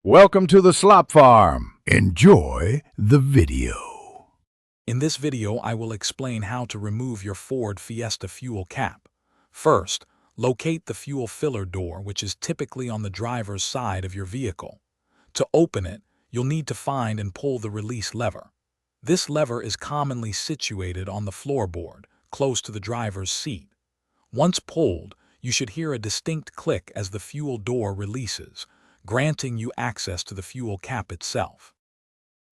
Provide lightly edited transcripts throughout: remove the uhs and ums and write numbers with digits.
Welcome to the Slop Farm. Enjoy the video. In this video, I will explain how to remove your Ford Fiesta fuel cap. First, locate the fuel filler door, which is typically on the driver's side of your vehicle. To open it, you'll need to find and pull the release lever. This lever is commonly situated on the floorboard, close to the driver's seat. Once pulled, you should hear a distinct click as the fuel door releases, granting you access to the fuel cap itself.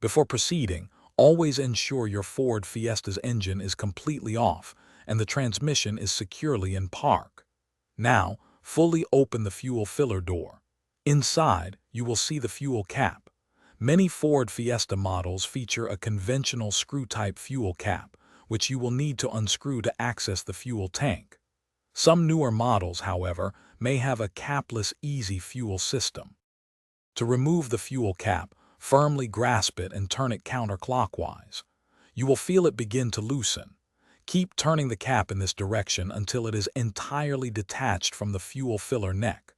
Before proceeding, always ensure your Ford Fiesta's engine is completely off and the transmission is securely in park. Now, fully open the fuel filler door. Inside, you will see the fuel cap. Many Ford Fiesta models feature a conventional screw-type fuel cap, which you will need to unscrew to access the fuel tank. Some newer models, however, may have a capless easy fuel system. To remove the fuel cap, firmly grasp it and turn it counterclockwise. You will feel it begin to loosen. Keep turning the cap in this direction until it is entirely detached from the fuel filler neck.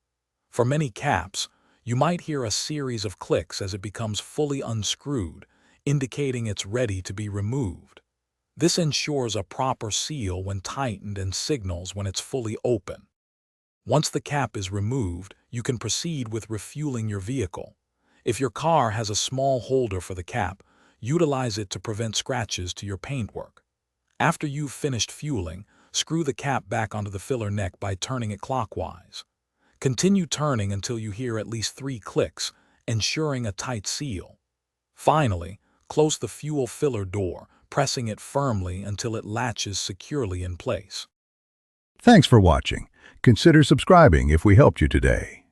For many caps, you might hear a series of clicks as it becomes fully unscrewed, indicating it's ready to be removed. This ensures a proper seal when tightened and signals when it's fully open. Once the cap is removed, you can proceed with refueling your vehicle. If your car has a small holder for the cap, utilize it to prevent scratches to your paintwork. After you've finished fueling, screw the cap back onto the filler neck by turning it clockwise. Continue turning until you hear at least 3 clicks, ensuring a tight seal. Finally, close the fuel filler door, pressing it firmly until it latches securely in place. Thanks for watching. Consider subscribing if we helped you today.